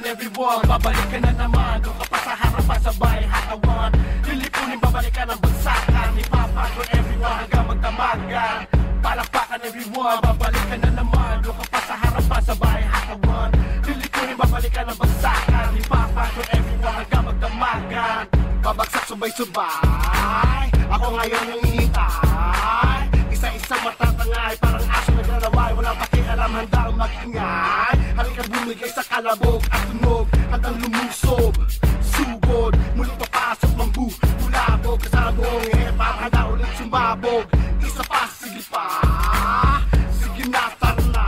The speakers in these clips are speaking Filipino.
Everyone, babalik ka na naman. Doon ka pa sa harapan, sabay hatawan. Lilipunin, babalik ka ng bagsakan. Ipapago everyone hanggang magdamagan. Palakpakan everyone, babalik ka na naman. Doon ka pa sa harapan, sabay hatawan. Lilipunin, babalik ka ng bagsakan. Ipapago everyone hanggang magdamagan. Babagsak subay-subay, ako ngayon yung ihintay. Isa-isang matatangay, parang aso naglalaway. Walang pakialam, handang mag-ingay. Halika bumigay sa kalabog at tunog hanggang lumusob. Sugod, muli papasok ng bulabog. Kasama buong hip-hop, handa ulit sumabog. Isa pa, sige pa, sige na, tara na.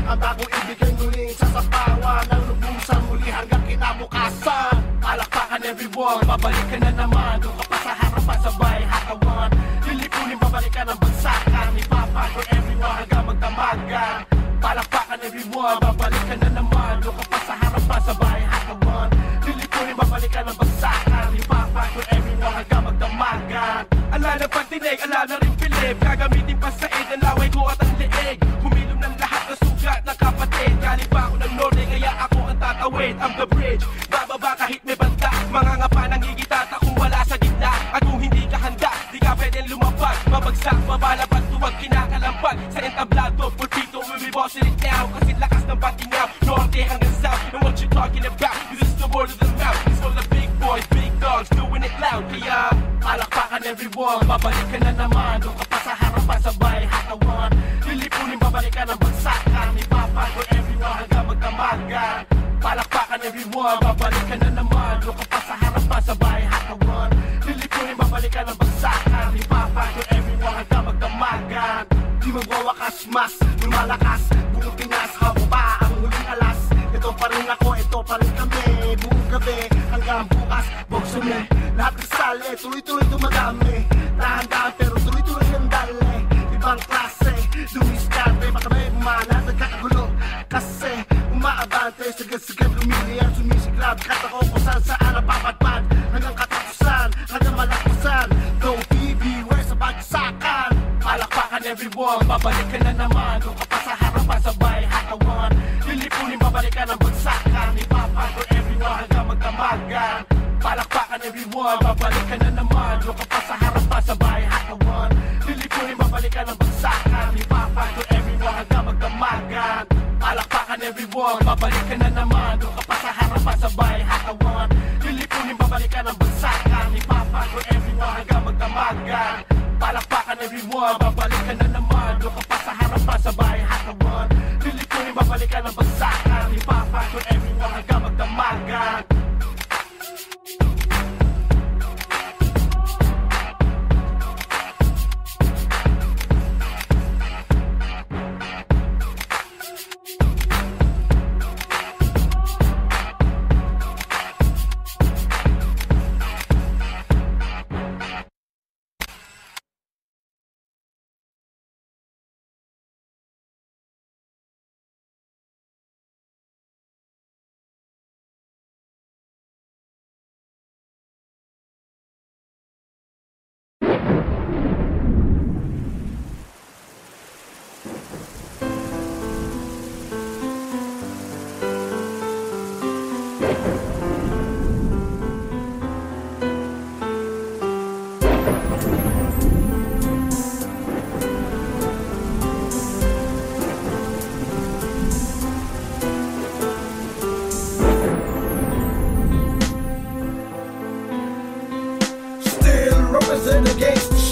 Handa kong ibigay muling sasapawan ng lubusan muli hanggang kinabukasan. Palakpakan everyone, babalik ka na naman. Doon ka pa sa harapan, sabay hatawan. Lilipunin, babalik ka ng bagsakan. Ipapago everyone hanggang magdamagan. Palakpakan everyone, babalik ka na naman. Doon ka pa sa harapan, sabay hatawan. Lilipunin, babalik ka ng bagsakan. Ipapago everyone hanggang magdamagan. Ala na pagdinig, ala na rin pilip. Gagamitin pa sa aid ang laway ko at ang leeg. Humilom ng lahat ng sugat ng kapatid. Galing pa ako ng norte, kaya ako ang tatawid. I'm the bridge, bababa kahit may banda. Mga ngapa nangigitata kung wala sa gitna. At kung hindi ka handa, di ka pwede lumapag. Mabagsak, mabalapag, tuwag kinakalampag. Sa entablado, pulpito, we be bossing it now. Kasi lakas ng patingaw, norte hanggang south. And what you talking about, this is the word of the mouth. It's for the big boys, big dogs, doing it loud. Kaya, palakpakan everyone, babalik ka na naman. Doon ka pa sa harapan, sabay hatawan. Lilipunin, babalik ka ng bagsakan. Ipapago everyone hanggang magdamagan. Palakpakan everyone, babalik ka na naman. Doon ka pa sa harapan, sabay hatawan. Lilipunin, babalik ka ng bagsakan. Ipapago everyone hanggang magdamagan. Di magwawakas mas, lumalakas. Buong Pinas, habo pa ang huling alas. Ito pa rin ako, ito pa rin kami. Buong gabi hanggang bukas, boksone. Lahat kasali, tuloy-tuloy dumadami. Dahan-dahan pero tuloy-tuloy ang dali. Ibang klase, dumiskarte. Baka may bumana, nagkakagulo. Kasi umaabante, sagad-sagad lumili at sumisiklab. Kahit ako kung saan napapadpad. Hanggang katapusan, hanggang malakusan. Don't be beware sa bagsakan. Palakpakan everyone, babalik ka na naman. Doon ka pa sa harapan, sabay hatawan. Lilipunin, babalik ka ng bagsakan. Ipapago everyone hanggang magdamagan. Palakpakan everyone, babalik ka na naman. Doon ka pa sa harapan, sabay hatawan. Lilipunin, babalik ka ng bagsakan. Ipapago everyone hanggang magdamagan. Palakpakan everyone, babalik ka na naman. Doon ka pa sa harapan, sabay hatawan. Lilipunin, babalik ka ng bagsakan. Ipapago everyone hanggang magdamagan. Palakpakan everyone, babalik ka na naman. Doon ka pa sa harapan, sabay hatawan. Lilipunin, babalik ka ng bagsakan. Ipapago everyone hanggang magdamagan. Represent against the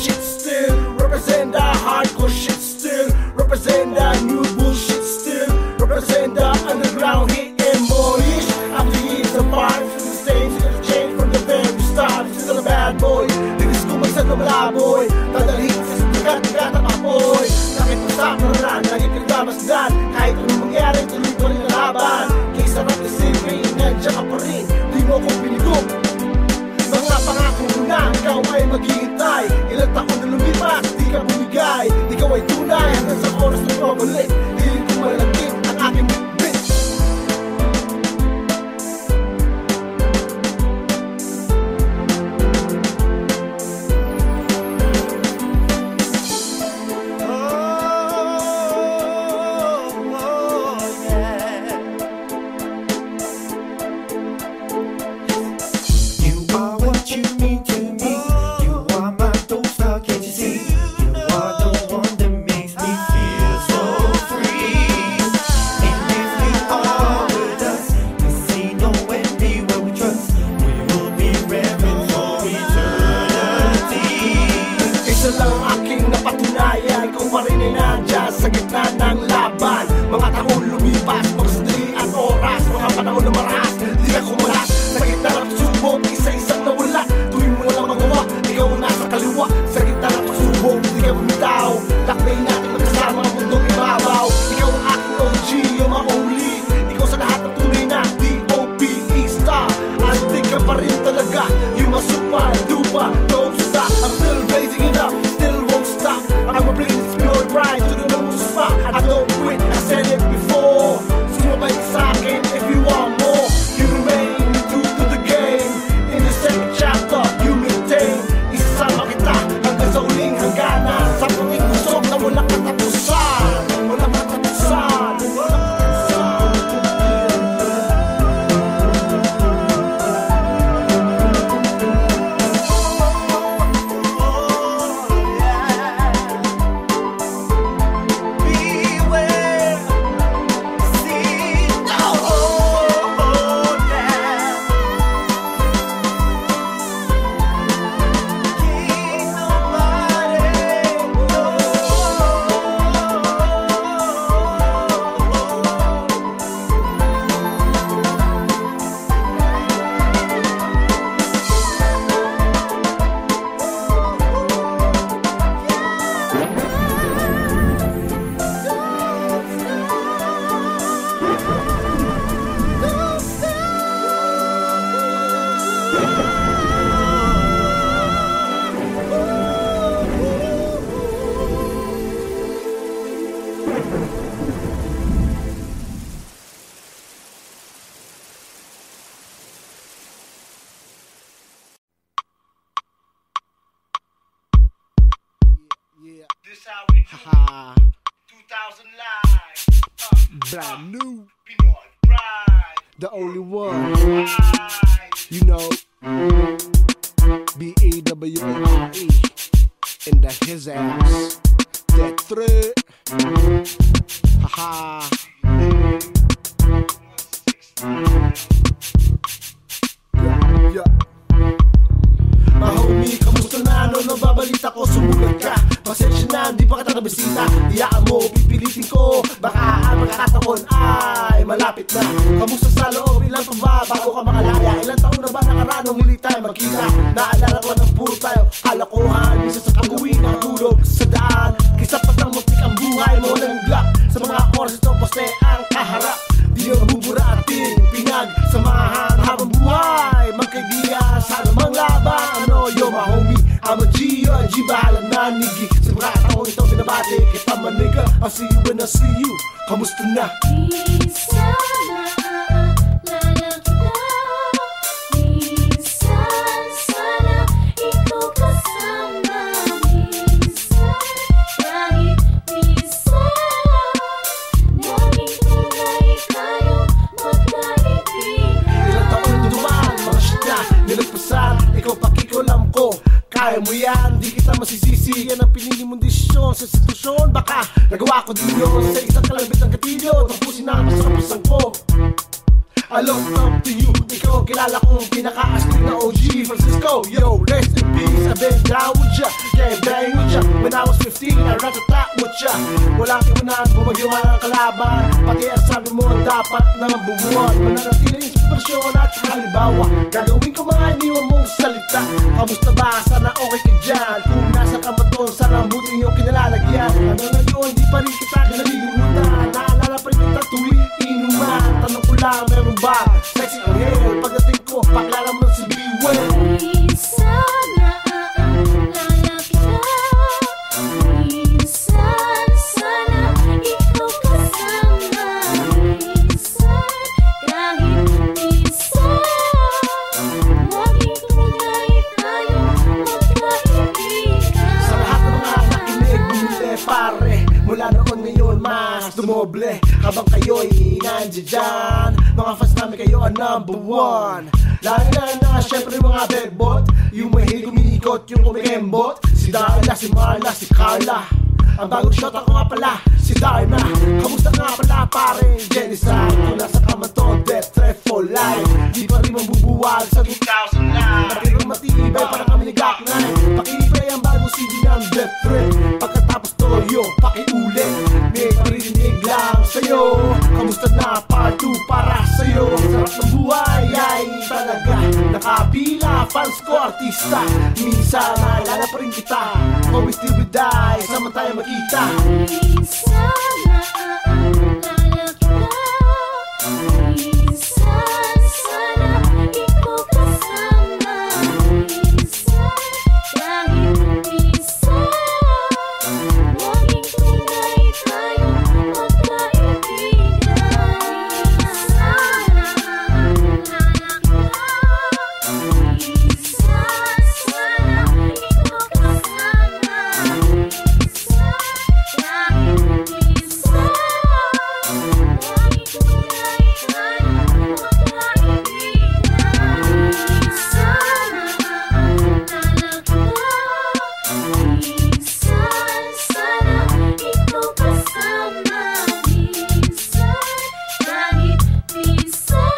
bad boy. Linis ko magsan na malaboy, dadalhin sa sikat-sikat ang apoy. Sakit mo sa karan, lagi kang damasdan. Kahit anong mangyari, tuloy pa rin ang laban. Kaya sarap isipin, nandiyan ka pa rin, di mo ko pinigong. Mga pangako mo na, ikaw ay maghihintay. Ilang taon na lumipas, di ka bumigay. Ikaw ay tunay, hanggang sa oras na pabalik. Hiling ko malagkit ang aking bitch. Sa gitna ng laban, mga taon lumipas, mga sandali at oras, mga panahon na maras, di na kumalas. Sa gitna ng pagsubok, isa-isang nawala. Tuwing mo walang magawa, ikaw nasa kaliwa. Sa gitna ng pagsubok, di ka bumitaw. Lakbay natin magkasama ang mundong ibabaw. Ikaw ang aking OG, yung mauli. Ikaw sa lahat ng tunay na D.O.P.E. star. Antig ka pa rin talaga, yung masupa, dupa, don't stop. I'm still raising it up, still won't stop. I'm a prince, pure pride to the I don't quit, I said it before. Sumabay sa akin if you want more. You remain true to the game. In the second chapter, you maintain. Isasama kita hanggang sa uling hangganan. Sa puting kusok na walang katapusan. Walang katapusan. Walang this how we do. 2000 live. Brand new. Pinoy pride. The only one. Pride. You know. B-E-W-A-R-E. In the his ass. That thread. Haha. Yeah. Mahomie, kamusta na? Ano nababalita ko? Sumulat ka. Pasensya na, di pa kita nabisita. Iyaan mo, pipilitin ko. Baka ang magkakataon ay malapit na. Kamusta sa loob? Ilan pa ba bago ka makalaya? Ilan taon na ba nakaraan nung hindi tayo magkita? Naalala ko ng puro tayo kalokohan. Isa sa kagawin ng tulog sa daan. Kisa pa ng muntik ang buhay mo ng black. Sa mga oras ito, paste ang kaharap. Di yung bubura ating pinagsamahan habang buhay. Magkaibigan sa anumang laban. Ano yo mahomie, I'm a G, you're a G, bahala na nigi. Sa mga taong ito binabati kita maniga. I'll see you when I see you. Kamusta na? Kaya mo yan, di kita masisisi. Yan ang pinili mong desisyon sa sitwasyon. Baka nagawa ko din yun sa isang kalabit ng gatilyo. Tapusin na sa kapusan ko. I look up to you. Ikaw ang kilala kong pinaka-astig na OG Francisco. Yo, rest in peace, I've been down with ya. Yeah, bang with ya. When I was 15, I ran to top with ya. Walang iwanan, bumagyawan ang kalaban. Pati ang sabi mo, dapat nang bumuan. Mananatiling inspirasyon at halimbawa. Gagawin ko mga iniwan mong salita. Kamusta ba? Sana okay ka dyan. Kung nasa ka man doon, sana buti yung kinalalagyan. Hanggang ngayon, di pa rin kita nalilimutan. Naalala pa rin kita tuwing inuman. Tanong ko lang, meron ba sexy angel? Pagdating ko, paklala mo si B-Well. Minsan naaalala kita, minsan sana ikaw kasama, minsan kahit minsan laging tunay tayo magkaibigan. Sa lahat ng mga nakinig, bumili pare. Mula noon ngayon, mas dumoble. Habang kayo'y nandiyan dyan, mga fans namin kayo ang #1. Lalo na syempre mga bedbot, yung mahilig umiikot, yung kumikembot. Si Darla, si Marla, si Carla. Ang bagong shot ako nga pala, si Darna. Kamusta nga pala pare? Genocide, kung nasa kaman to, death threat for life. Di pa rin mabubuwag sa 2,000 life. Matigong matibay, parang kami ni Gak Knight. Pakipay ang bagong CD ng death threat. Pagkatapos toyo, pakiulit. May parinig lang sa'yo. Kamusta na part 2 para sa'yo? Sarap ng buhay ay talaga nakapila. Fans ko artista, minsan naalala pa rin kita. Always till we die, sama tayo magkita. Minsan naaalala kita, minsan sana ikaw kasama, minsan kahit minsan laging tunay tayo magkaibigan. Minsan naaalala kita, minsan sana ikaw kasama, minsan kahit minsan laging tunay tayo magkaibigan. Minsan naaalala kita, minsan sana ikaw kasama, minsan kahit minsan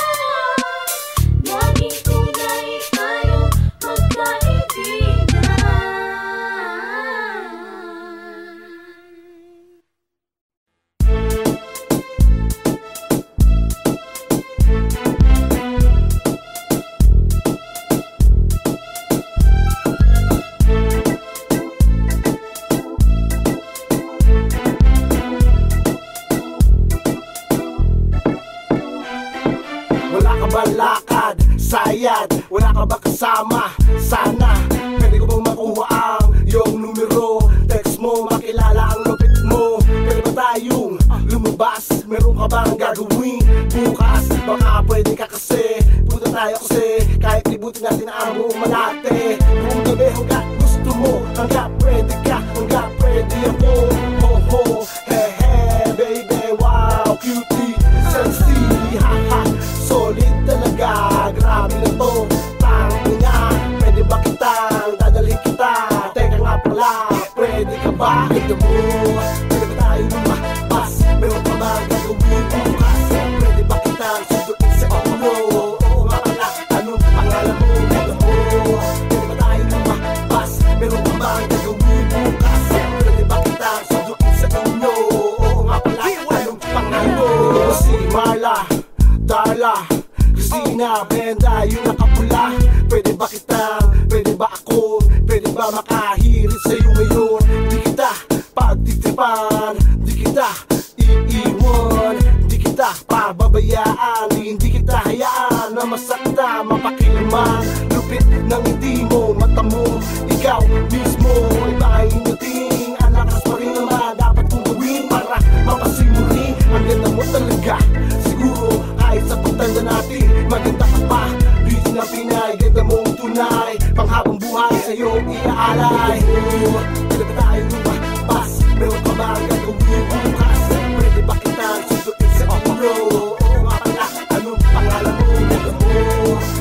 laging tunay tayo magkaibigan. Wala ka ba lakad, sayad? Wala ka ba kasama? Sana pwede ko bang makuha ang iyong numero? Text mo, makilala ang lupit mo. Pwede ba tayong lumabas? Meron ka bang gagawin bukas? Baka pwede ka kasi punta tayo kasi kahit libutin natin ang buong Malate. Kung gabi hanggat gusto mo, hanggat pwede ka, hanggat pwede ako. Ho ho, he he, baby, wow, cutie, sexy, ha ha. Solid talaga, grabe na to. Tango nga, pwede ba kitang dadalhin kita? Teka nga pala, pwede ka ba? Ito mo, pwede ba tayo lumabas? Meron ka ba gagawin bukas? Pwede ba kitang sunduin sa ulo? Oo nga pala, anong pangalan mo? Ito mo, pwede ba tayo lumabas? Meron ka ba gagawin bukas? Pwede ba kitang sunduin sa ulo? Oo nga pala, anong pangalan mo? Si Marla, Darla, Christina, Brenda, yung nakapula. Pwede ba kita, pwede ba ako, pwede ba makahirit sa'yo ngayon? Di kita pagtitipan, di kita iiwan, di kita pababayaan, hindi kita hayaan na masakta, mapakilaman. Lupit ng hindi mo, mata mo, ikaw mismo. Iba yung dating, ang lakas pa rin naman dapat kong gawin para mapasimuli. Ang ganda mo talaga, siguro kahit sa pagtanda natin, maganda ka pa. Beauty na Pinay, ganda mong tunay, panghabang buhay sa'yo iaalay. Pwede ba tayo lumabas? Meron ka ba gagawin bukas? Pwede ba kitang sunduin sa ulo? Oo nga pala, anong pangalan mo? Ganda mo,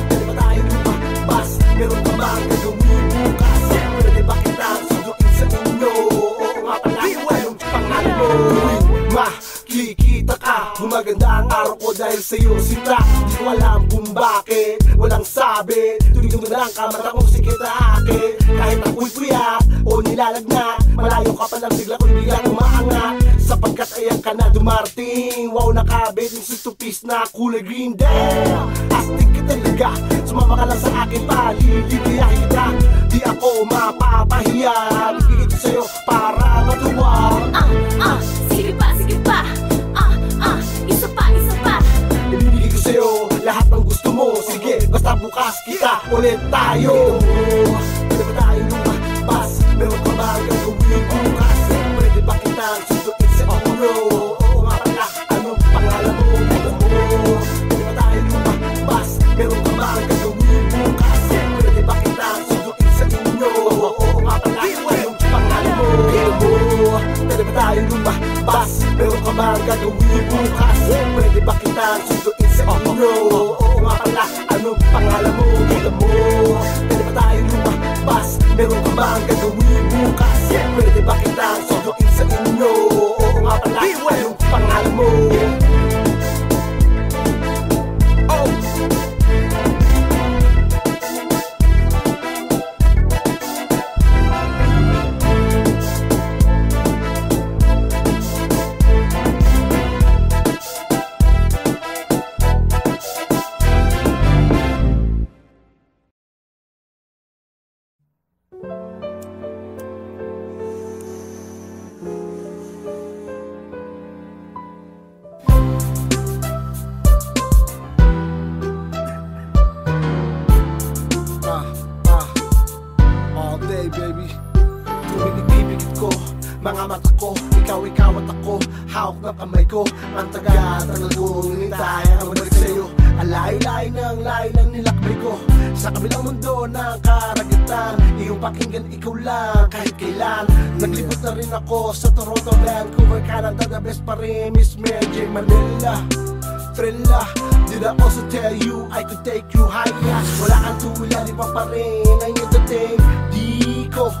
pwede ba tayo lumabas? Meron ka ba gagawin bukas? Pwede ba kitang sunduin sa ulo? Oo nga pala, anong pangalan mo? Makikita ka, gumaganda ang araw ko dahil sa'yo sinta. Di ko alam kung bakit, walang sabi. Tuwing dumadang ka, mata kong sikit na akin. Kahit ako'y puyat o nilalagnat, malayo ka pa lang bigla ko'y biglang umaangat. Sapagkat ay masaya ka na dumarating. Wow, nakabit yung 6-piece na kulay green. Damn, astig ka talaga. Sumama ka lang sa akin, paliligayahin kita. Di ako mapapahiya, bibigay ko sa'yo para matuwa. Sige pa, sige pa. Isa pa, isa pa. Ibibigay ko sa'yo lahat ng gusto mo. Sige, basta bukas kita ulit tayo. Pwede ba tayo lumabas? Meron ka ba gagawin bukas? Pwede ba kitang sunduin sa ulo? Oo nga pala, anong pangalan mo? Pwede ba tayo lumabas? Meron ka ba gagawin bukas? Pwede ba kitang sunduin sa inyo? Oo nga pala, anong pangalan mo? Pwede ba tayo lumabas? Meron ka ba gagawin bukas? Pwede ba kitang sunduin sa inyo? Oo nga pala, anong pangalan mo? Pwede ba tayo lumabas? Meron ka ba gagawin bukas? Pwede ba kitang sunduin sa inyo? Oo nga pala, anong pangalan mo? All day, baby. Tumigit-ibigit ko, mga mata ko, ikaw at ako. Hawak ng kamay ko, ang taga-tagal kong hinintay ang magbalik sa'yo. Alay-lay ng nilakbay ko sa kabilang mundo ng karagatan. Iyong pakinggan, ikaw lang kahit kailan. Naglibot na rin ako sa Toronto, Vancouver, Canada. The best pa rin, Miss Mary J. Manila. Trilla, did I also tell you I could take you higher? Wala kang tulad, iba pa rin ang iyong dating. Di ko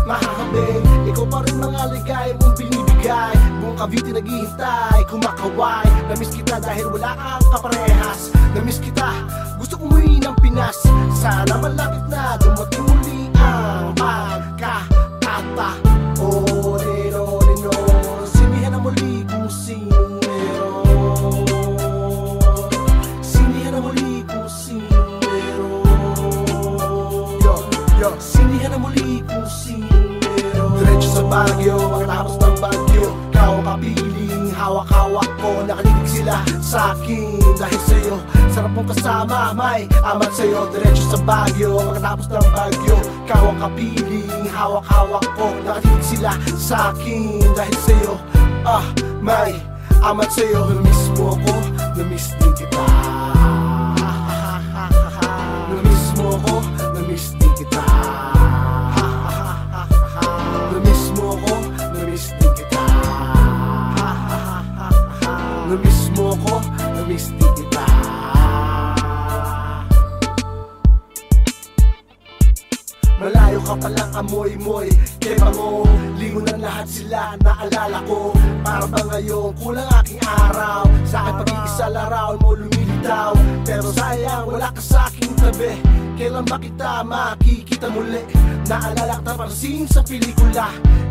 mahahambing, ikaw pa rin mga ligay mong binibigay. Buong Cavite naghihintay, kumakaway. Namiss kita dahil wala kang kaparehas. Namiss kita, gusto kong umuwi ng Pinas. Sana malapit na dumating muli ang pagkakata. Orino, sinihan na muli kung sinong meron. Sinihan na muli kung sinong meron. Sinihan na muli kung sinong meron. Diretso sa Baguio, pagkatapos ng Baguio, ikaw kapiling, hawak-hawak ko. Nakalilig sila sa akin dahil sa'yo. Sarap mong kasama, may amat sa'yo. Diretso sa Baguio, pagkatapos ng Baguio, ikaw ang kapiling, hawak-hawak ko. Nakalilig sila sa akin dahil sa'yo. May amat sa'yo. Namiss mo ko, namiss din kita. Namiss mo ko, namiss din kita. Namiss mo ko, namiss din kita. Namiss mo ko, namiss din kita. Malayo ka palang amoy-moy, kay bango, lingon ng lahat sila, naalala ko. Para ba ngayon, kulang aking araw. Sa akin pag-iisa larawan mo lumilitaw. Pero sayang, wala ka sa aking tabi. Kailan ba kita makikita muli? Naalala ka para scene sa pelikula.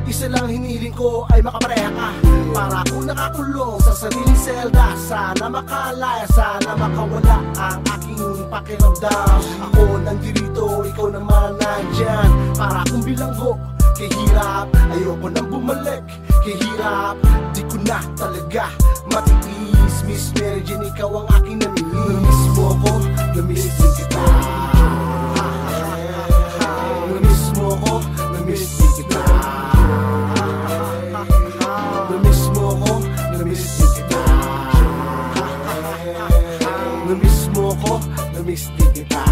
Isa lang hiniling ko ay makapareha ka. Para akong nakakulong sa sariling selda. Sana makalaya, sana makawala ang aking pakiramdam. Ako nandirito, ikaw naman nandyan. Para akong bilanggo, kay hirap, ayoko nang bumalik. Kay hirap, di ko na talaga matiis. Miss Mary Jane, ikaw ang aking namilis. Namiss mo ko, namiss din kita. Namiss mo ko, namiss din kita. Namiss mo ko, namiss din kita. Namiss mo ko, namiss din kita.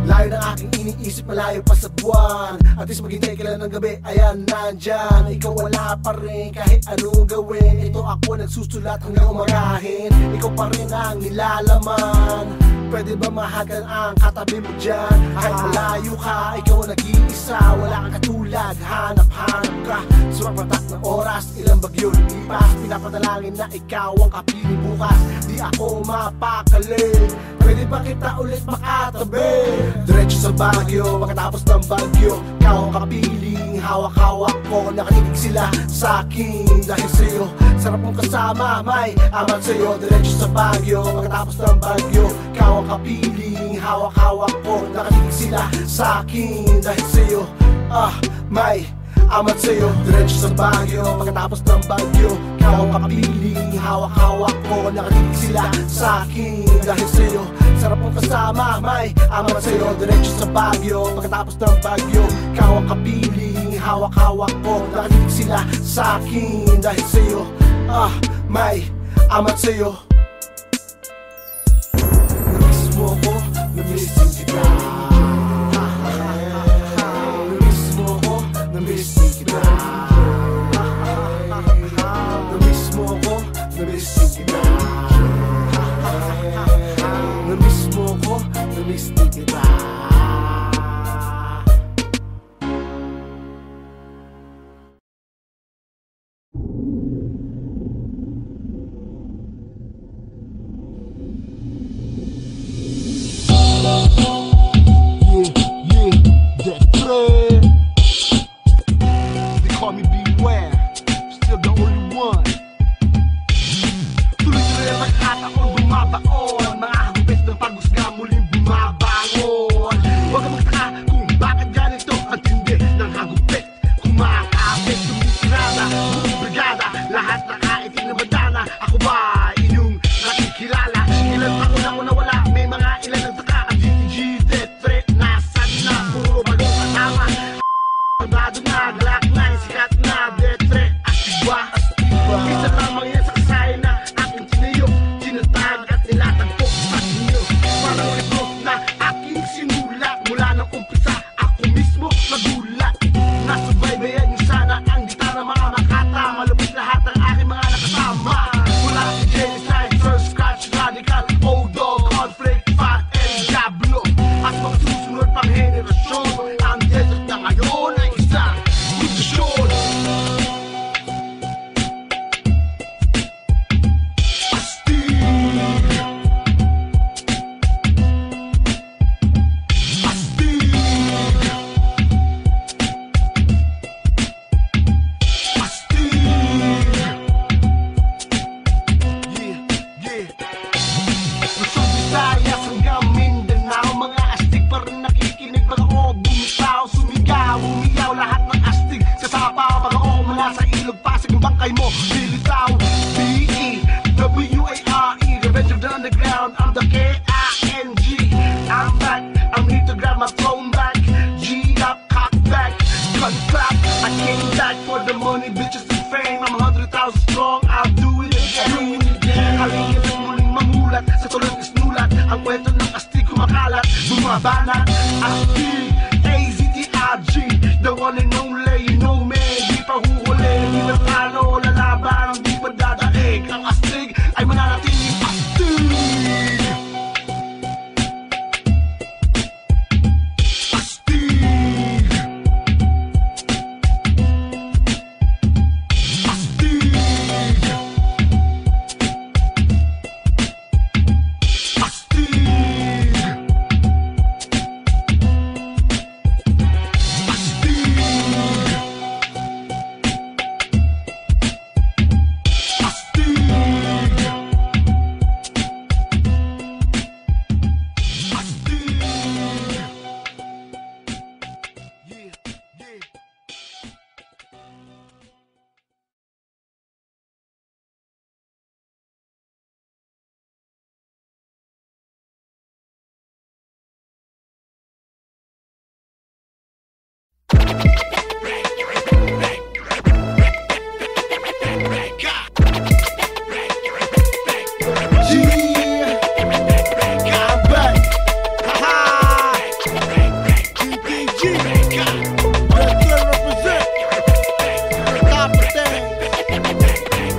Layo ng aking iniisip, malayo pa sa buwan. At least maghintay ka lang ng gabi, ayan nandyan. Ikaw wala pa rin kahit anong gawin. Ito ako nagsusulat hanggang umarahin. Ikaw pa rin ang nilalaman pwede ba mahagan ang katabi mo dyan? Kahit malayo ka, ikaw ang nag-iisa. Wala kang katulad, hanap-hanap ka sa magpatak ng oras, ilang bagyo lumipas. Pinapadalangin na ikaw ang kapiling bukas. Di ako mapakali, pwede ba kita ulit makatabi? Diretso sa Baguio, makatapos ng bagyo. Ikaw ang kapiling, hawak-hawak ko. Nakikinig sila sa akin dahil sa'yo. Sarap mong kasama, may amat sa'yo. Diretso sa Baguio, makatapos ng bagyo. Ikaw ang kapiling, hawak-hawak ko. Nakikinig sila sa akin dahil sa'yo. May amat sa'yo. Diretso sa Baguio, makatapos ng bagyo. Ikaw ang kapiling, hawak-hawak ko. Nakikinig sila sa akin dahil sa'yo. Sarap mong kasama, may amat sa'yo. Diretso sa Baguio, makatapos ng bagyo. Ikaw ang kapiling, hawak-hawak ko. Nakikinig sila sa akin dahil sa'yo. May amat sa'yo. Namiss mo ko, namiss din kita. Namiss mo ko, namiss din kita. Namiss mo ko, namiss din kita. Namiss mo ko, namiss din kita.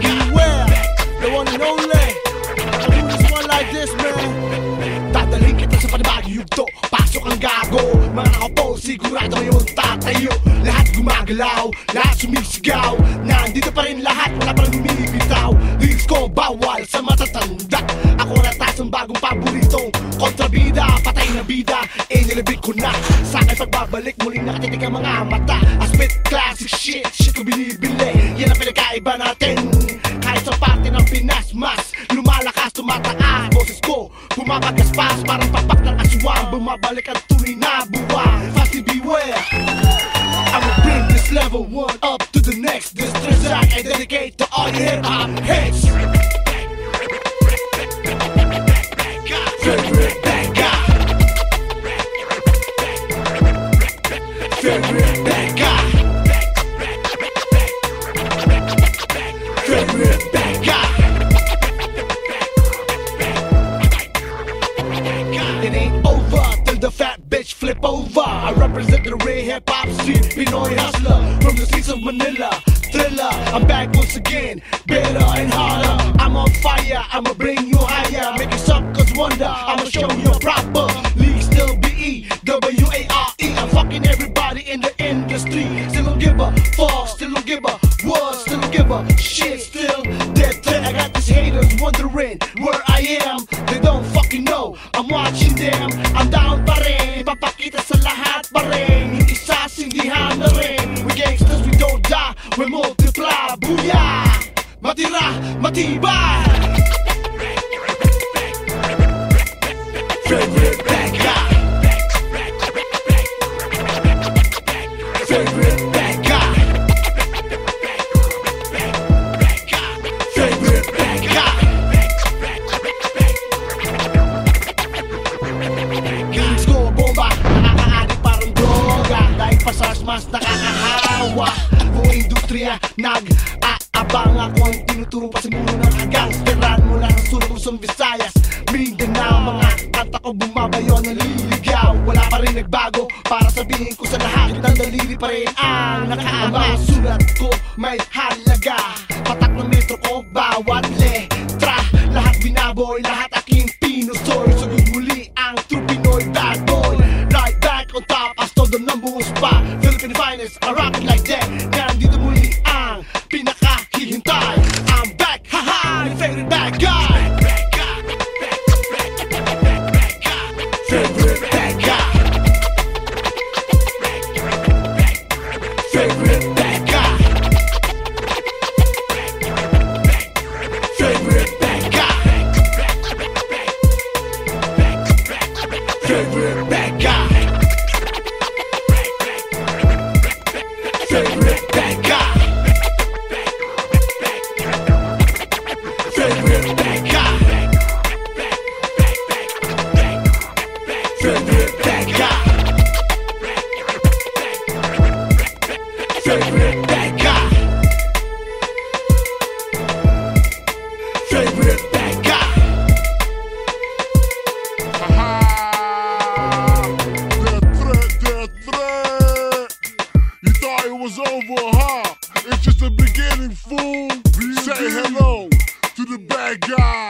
Beware, the one and only. I do this one like this, man. Dr. sigurado ngayon tatayo. Lahat gumagalaw, lahat sumisigaw. Nandito pa rin lahat, wala pa rin bumibitaw. Lyrics ko bawal sa matatanda. Ako natas ang bagong paboritong kontrabida, patay na bida, nilabit ko na. Sa akin pagbabalik, muling nakatitig ang mga mata. I spit classic shit, shit ko binibili. Yan ang pinagkaiba natin. Kahit sa parte ng Pinas, mas lumalakas, tumataas. Boses ko, bumabagaspas, parang papak ng aswang. Bumabalik ang tunay na buwan. Fast beware, I'ma bring this level one up to the next. This track I dedicate to all your hip-hop heads. Favorite bad guy. Favorite bad guy. Favorite bad guy. It ain't over till the fat bitch flip over. I represent the real hip-hop scene, Pinoy hustler from the streets of Manila. Thriller, I'm back once again, better and harder. I'm on fire, I'ma bring you higher. Make you suckers wonder, I'ma show you proper. League still B-E, W-A-R-E. I'm fucking everybody in the industry. Still don't give a fuck, still don't give a what, still don't give a shit. Still dead threat, I got these haters wondering where I am. They don't fucking know, I'm watching them. I'm down pa rin, ipapakita sa lahat pa rin. Hindi sasindihan na rin. We gangsters, we don't die, we multiply. Booyah! Matira, matibay. Favorite bad guy. Favorite bad guy. Favorite bad guy. Lyrics ko bomba, nakakaadik parang droga. Dahil pasas mas nakakahawa. Buong industriya nag-aabang. Ako ang tinuturo pa sa mundo ng gangsteran. Mula sa sulok ng Visayas, Mindanao. Mga kanta ko bumabayo, naliligaw. Wala pa rin nagbago para sabihin ko sa lahat ng daliri pa rin ang nakaabang. Sulat ko may halaga, patak ng metro ko bawat letra. Lahat binaboy, lahat aking pinusoy. Sugod muli ang true Pinoy bad boy. Right back on top, I stole the number one spot. Philippine finest, I rock it like that. Nandito muli ang pinakahihintay. I'm back, haha, your favorite bad guy. Favorite bad guy. Favorite bad guy. Favorite bad guy. Favorite bad guy. Favorite bad guy. Favorite bad guy. Favorite bad guy. Favorite bad guy. Favorite bad guy. Death threat. You thought it was over, huh? It's just the beginning, fool. Say hello to the bad guy.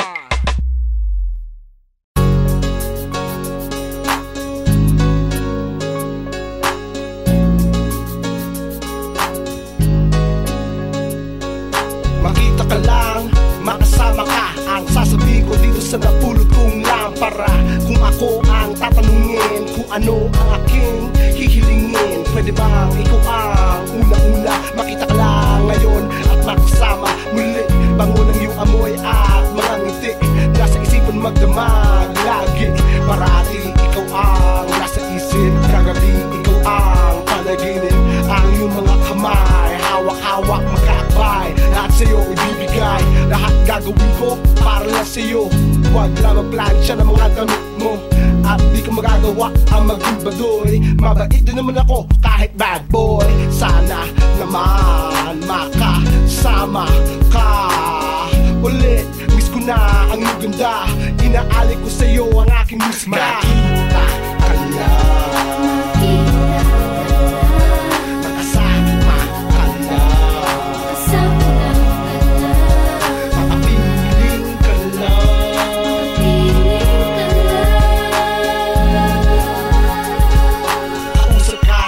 Makita ka lang, makasama ka. Ang sasabihin ko dito sa napulot kong lampara. Kung ako ang tatanungin, kung ano ang aking hihilingin, pwede bang ikaw ang una-una? Makita ka lang ngayon at makasama muli. Bango ng iyong amoy at mga ngiti. Nasa isipan magdamag lagi. Parati ikaw ang nasa isip. Kagabi ikaw ang panaginip. Ang iyong mga kamay, hawak-hawak magkaakbay. Lahat sa'yo ibibigay, lahat gagawin ko para lang sa'yo. Huwag lang magplansya ng mga damit mo at di ko magagawa ang maging badoy. Mabait din naman ako kahit bad boy. Sana naman makasama ka ulit. Miss ko na ang iyong ganda, inaalik ko sa'yo ang aking musika. Makita ka lang, makasama ka lang, makapiling ka lang. Kausap ka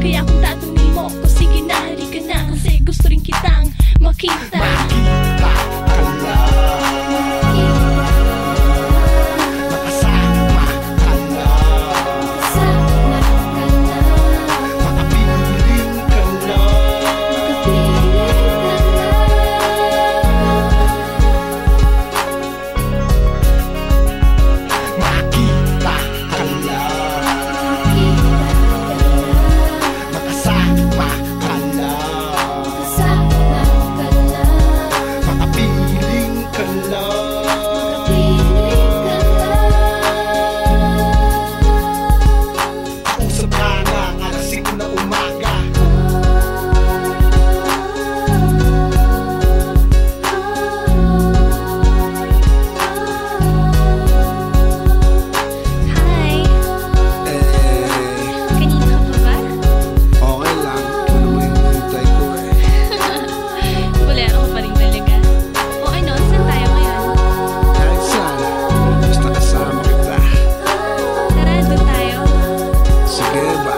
Kaya kung tatanungin mo ko, sige na, halika na, kasi gusto rin kitang makita. Makita ka lang, makasama ka lang, makapiling ka lang. Makita ka lang, makasama ka lang, makapiling ka lang. Kausap ka nga alas 5 na umaga. Hi, Eh, kanina ka pa ba? okay lang. Ito naman yung hintay ko eh. Bolero ka pa rin talaga. O ano, saan tayo ngayon? Kahit saan, basta kasama kita. Tara, doon tayo. Sige ba?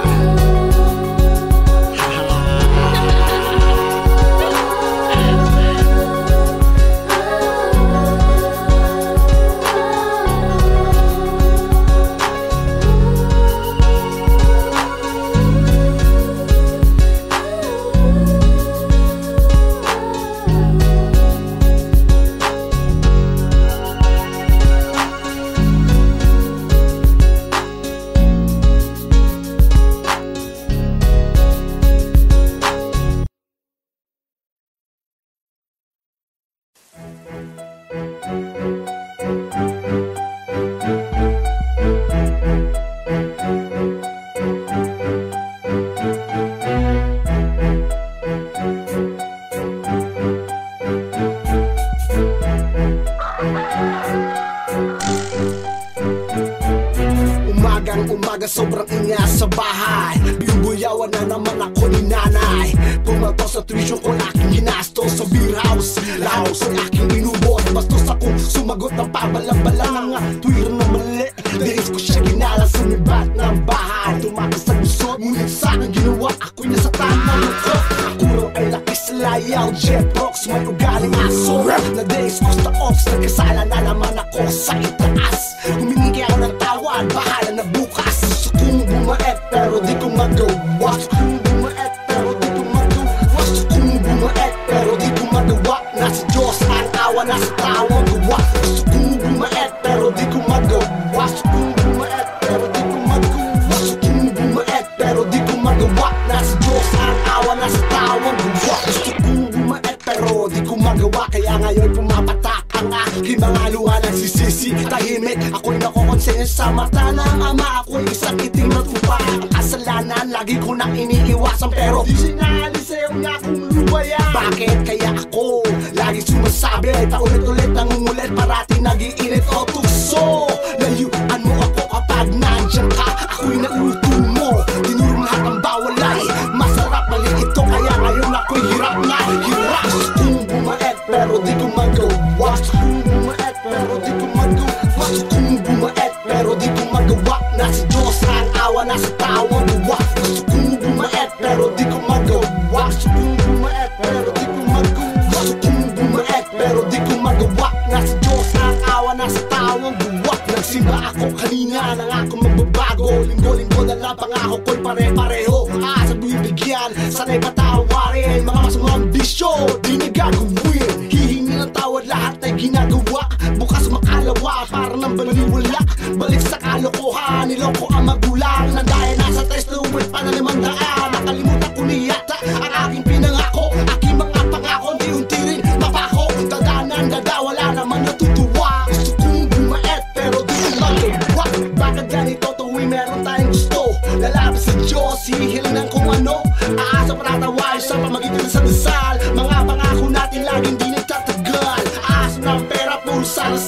Umagang-umaga sobrang inga sa bahay. Binubuyawan na naman ako ni nanay. Pumato sa tuition ko aking ginastos sa beer house. Laos ang aking inubos. Bastos akong sumagot ng pabalang-balang nga tuwira na mali. Days ko siya ginala sa mibat ng bahay. Tumakas sa gusot, ngunit sa akin ginawa ako'y nasa tanang ko. Ako raw ay laki sa layaw, jet rocks, may ugaling aso. Na days ko sa ops, nagkasala na naman ako sa itaas. Humingi ako ng tawad, bahala na bukas. Gusto kong bumait pero di ko magawa. Gusto kong bumait pero di ko magawa. Gusto kong bumait pero di ko magawa. Nasa Diyos ang awa, nasa tao ang gawa. Gusto kong bumait pero di ko magawa. Gusto kong bumait pero di ko magawa. Gusto kong bumait pero di ko magawa. Nasa Diyos ang awa, nasa tao ang gawa. Gusto kong bumait pero di ko magawa. Kaya ngayon pumapatak ang aking mga luha. Nagsisisi, tahimik, ako'y nakokonsenyo sa mata ng ama. Ako'y isang itim na tupa. Ang kasalanan, lagi ko nang iniiwasan. Pero di sinali sa'yo nga kung lubaya. Bakit kaya ako lagi sumasabi? Paulit-ulit nangungulit, parati nag-iinit o tukso. Layuan mo ako kapag nandiyan ka. Ako'y nauto mo, tinuro lahat ang bawal ay masarap, mali ito, kaya ngayon ako'y hirap na hirap. Gusto kong bumait pero di ko magawa. Gusto kong bumait pero di ko magawa. Gusto kong bumait pero di ko magawa. Nasa Diyos ang awa, nasa tao ang gawa. Gusto kong bumait pero di ko magawa. Gusto kong bumait pero di ko magawa. Gusto kong bumait pero di ko magawa. Nasa Diyos ang awa, nasa tao ang gawa. Nagsimba ako kanina, nangako magbabago. Linggo-linggo na lang pangako ko'y pare-pareho. Asa bibigyan, sana'y patawarin. Mga masamang bisyo, di na gagawin. Hihingi ng tawad, lahat ay ginagawa. Bukas makalawa, para nang baliwala. Balik sa kalokohan, niloko ang magulang. Nandaya nasa test, luwit pa na 500. Nakalimutan ko niyata ang aking pinangako. Aking mga pangako, di-unti rin mapako. Dadanan, wala naman natutuwa. Gusto kong bumait, pero di ko magawa. Bakit ganito tuwing meron tayong gusto? Lalabas sa Diyos, hihiling ng kung ano. Aasa patataway sa pamagitan sa dasal. Mga pangako natin laging di nagtatagal. Aasa ng pera, puro sana.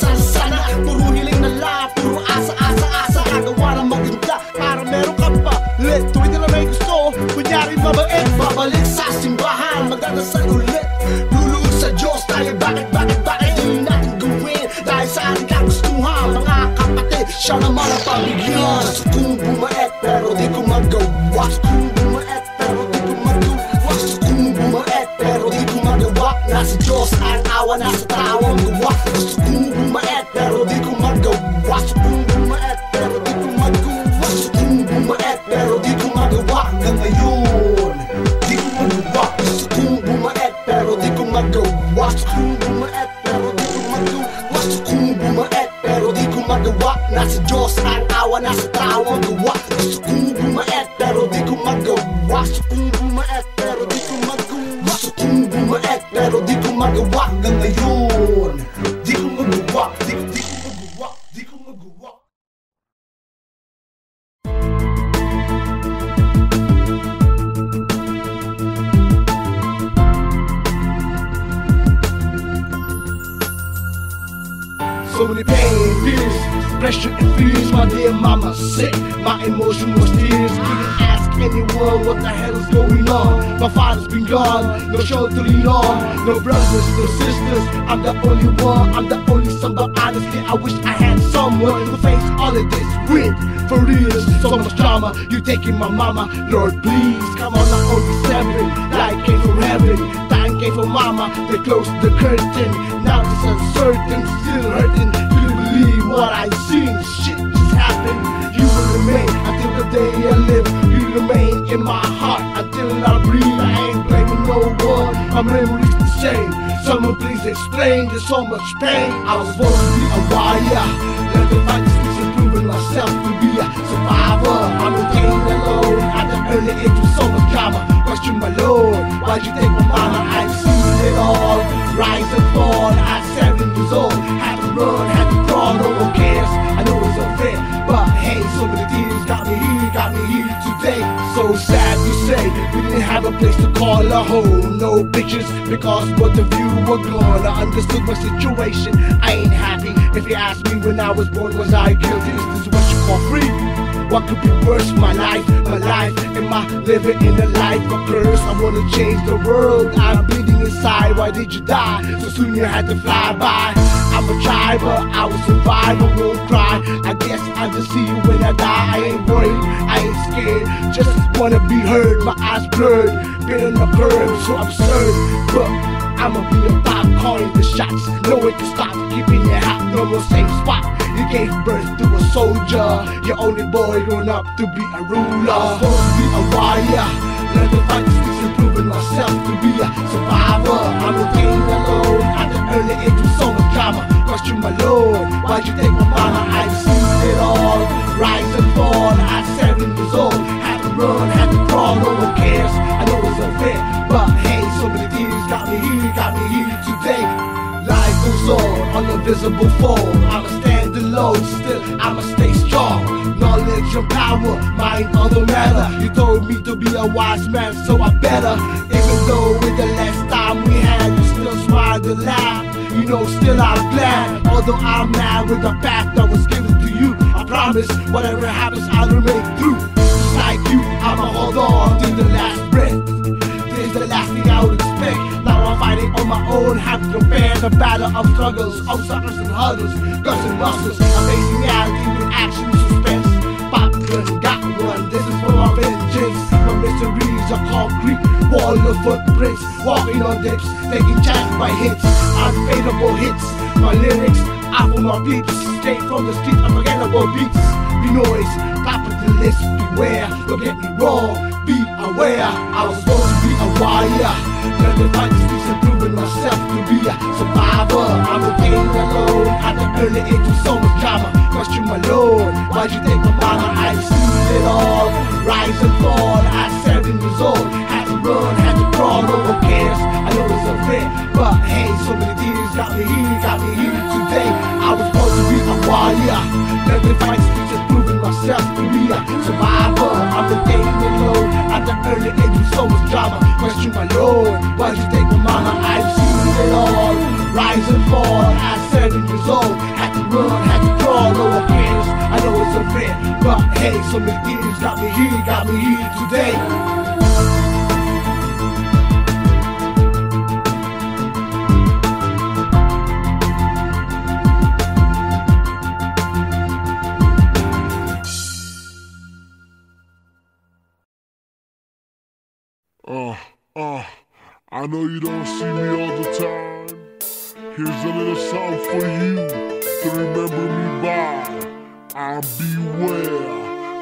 Puro hiling na lang, puro asa. Gagawa ng maganda para meron ka pa. Tuwing na may gusto, kunyari mabait. Babalik sa simbahan, magdadasal ulit. Lulug sa Diyos tayo, bakit di natin gawin? Dahil sa ating kagustuhan, mga kapatid, siya naman ang pamigyan. Gusto kong bumait pero di ko magawa. Gusto kong bumait magawa. Gusto kong bumaet pero di ko magawa. Gusto kong bumaet pero di ko magawa. Hanggang ngayon di ko magawa. Di ko magawa. Di ko magawa. So many pain, fears, pressure and fears. My dear mama sick, my emotion was tears. Couldn't ask anyone what the hell is going on. My father's been gone, no shoulder to lean on, no brothers, no sisters. I'm the only one, I'm the only son. But honestly, I wish I had someone to face all of this with. For real, so much drama, you taking my mama. Lord, please, come on, I'm only 7. Light came from heaven, time came from mama. They closed the curtain, now it's uncertain, still hurting. Couldn't believe what I seen, shit just happened. You will remain until the day I live. You remain in my heart until I breathe. I ain't blaming no one, my memory's the same. Someone please explain, there's so much pain. I was born to be a warrior, let the fight is improving myself to be a survivor. I'm retained alone at the early age with so much drama. Question my Lord, why'd you take my mama? I've seen it all, rise and fall at 7 years old. Had to run, had to crawl, no one cares. I know it's unfair, but hey, so many tears got me here today. So sad to say, we didn't have a place to call a home. No pictures, because both of you were gone. I understood my situation, I ain't happy. If you ask me when I was born, was I guilty? Is this what you call free? What could be worse? My life, am I living in a life of curse? I wanna change the world, I'm bleeding inside. Why did you die? So soon you had to fly by. I'm a try, but I will survive, I won't cry. I guess I'll just see you when I die. I ain't worried, I ain't scared, just wanna be heard. My eyes blurred, been on the curb, so absurd. But I'ma be a top calling the shots. No way to stop, keeping your hat, no more safe spot. You gave birth to a soldier, your only boy grown up to be a ruler. I'm supposed to be a warrior, let the fight is improving myself to be a survivor. I'm retained alone at the early age with so much drama. Question my Lord, why'd you take my mama? I've seen it all, rise and fall at 7 years old. Had to run, had to crawl, no one cares. I know it's unfair, but hey, so many tears got me here today. Life goes on a visible foe. I'ma stand alone, still I'ma stay strong. Knowledge and power, mind on the matter. You told me to be a wise man, so I better. Even though with the less time we had, you still smiled and laughed. You know, still I'm glad. Although I'm mad with the path that was given to you, I promise, whatever happens, I'll remain true. Just like you, I'ma hold on till the last breath. This is the last thing I would expect. Now I'm fighting on my own, have to compare the battle of struggles, obstacles and hurdles, guts and muscles. I'm facing reality with action, suspense. Pop gun, got one, this is for my vengeance. My mysteries are concrete, wall of footprints, walking on dips, taking chance by hits, unfadable hits. My lyrics are for my peeps, straight from the street, unforgettable beats. Be noise, capitalist, beware, don't get me wrong, be aware. I was supposed to be a warrior, let the fight is improving myself to be a survivor. I'm retained alone at the early age with so much drama. Question my Lord, why'd you take my mama? I've seen it all, rise and fall at 7 years old. Had to run, had to crawl, no one cares. I know it's unfair, but hey, so many tears got me here today. I was supposed to be a warrior, let the fight is improving myself to be a survivor. I'm retained alone at the early age with so much drama. Question my Lord, why'd you take my mama? I've seen it all, rise and fall at 7 years old. Had to run, had to crawl, no one cares. I know it's unfair, but hey, so many tears got me here today. I know you don't see me all the time. Here's a little song for you to remember me by. I'm Beware,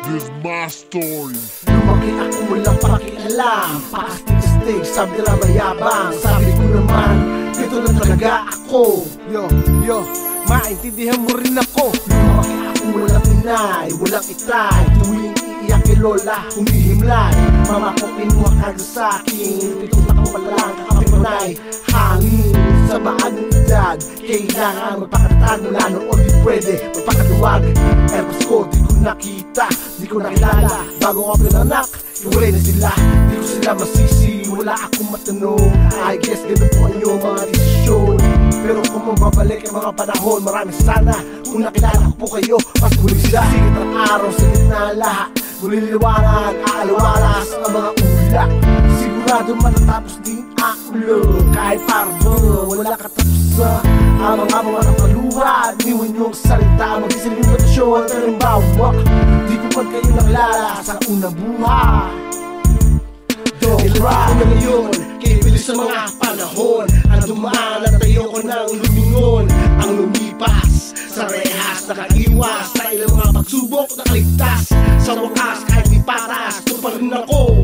this my story. Lumaki ako walang pakialam, pakastig-stig, sabi nila mayabang. Sabi ko naman, dito na talaga ako. Yo, maintindihan mo rin ako. Lumaki ako walang inay, walang itay. Tuwing iiyak kay Lola humihimlay. Mama ko kinuha kagad sa'kin, 7 taong pa lang kakapimanay. Hangin sa maagong edad, kailangan magpakatag mula noon di pwede magpakaluwag. Pero Pasko di ko nakita, di ko nakilala. Bago ako pinanak, iwalay na sila. Di ko sila masisi, wala akong matanong. I guess ganun po ang iyong mga desisyon. Pero kung mababalik ang mga panahon, maraming sana kung nakilala ko po kayo, mas huli sila. Sigit ang araw sa gitna lahat, muliliwanag, aalawalas ang mga ulak. Sigurado matatapos din ang ulo, kahit parang wala katapusan. Ang mga nakaluhan, niwan yung salita, mag-isip yung batasyon, talimbawa. Di ko man kayo nakilala sa unang buhay. Don't cry na ngayon, kaya bilis sa mga panahon. Ang dumaan at ayoko nang lumingon. Ang lumipas sa rehas, nakaiwas sa ilang mga pagsubok, nakaligtas. Sa wakas kahit di patas, ito pa rin ako.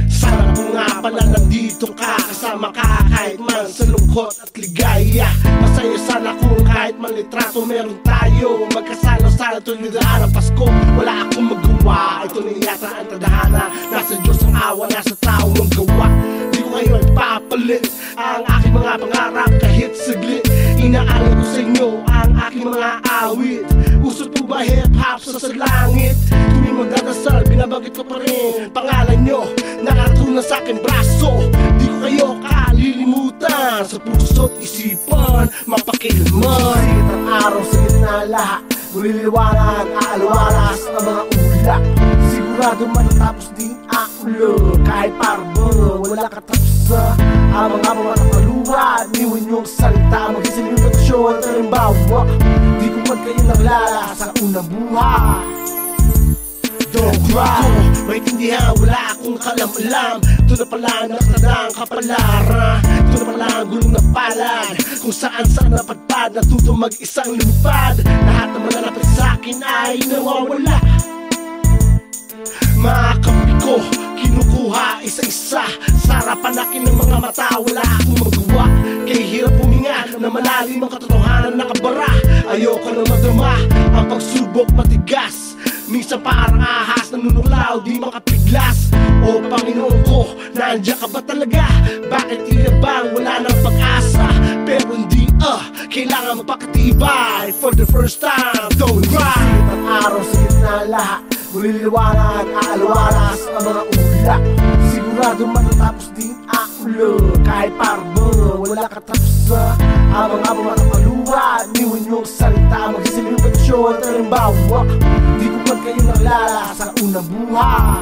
Sana po nga pala nandito ka, kasama ka kahit man sa lungkot at ligaya. Masaya sana kung kahit man litrato meron tayo, magkasalo-salo tuloy daan ang Pasko. Wala akong magawa, ito na yata ang tadhana. Nasa Diyos ang awa, nasa tao ang gawa. Di ko kayo ipapalit ang aking mga pangarap kahit saglit. Inaalay ko sa inyo ang aking mga awit. Uso po ba hip-hop sa langit? Tuwing magdadasal, binabagit ko pa rin pangalan nyo, nakatunan sa aking braso. Di ko kayo kalilimutan, sa puso't isipan, mapakailanman. Sigit ang araw sa gitna lahat, muliliwanag, aalawalas ang mga ulak. Sigurado matatapos din ang ulo, kahit parang wala katapusan. Ang mga nakaluhan, niwan yung salita, mag-isip yung batasyon, talimbawa. Di ko man kayo nakilala sa unang buhay. Don't cry, maintindihan, wala akong kalam-alam. Ito na pala nakatadang kapalaran, ito na pala ang gulong na palad, kung saan napadpad, natuto mag-isang lumipad. Lahat na malalapit sa'kin ay nawawala. Mga kampi ko, kinukuha isa-isa, sa harapan akin ng mga mata, wala akong magawa. Kaya hirap huminga na malalim ang katotohanan nakabara. Ayoko na madama ang pagsubok matigas, minsan parang ahas nanunuklaw, di makapiglas. O Panginoon ko, nandiyan ka ba talaga? Bakit tila bang wala nang pag-asa? Pero hindi kailangan mapakatibay. For the first time, don't cry. Sigit ang araw sa gitna lahat, muliliwanag, aalawalas ang mga ulak. Sigurado matatapos din ang ulo, kahit parang wala katapusan. Ang mga nakaluhan, niwan yung salita, mag-isip yung batasyon, talimbawa. Di ko man kayo nakilala sa unang buhay.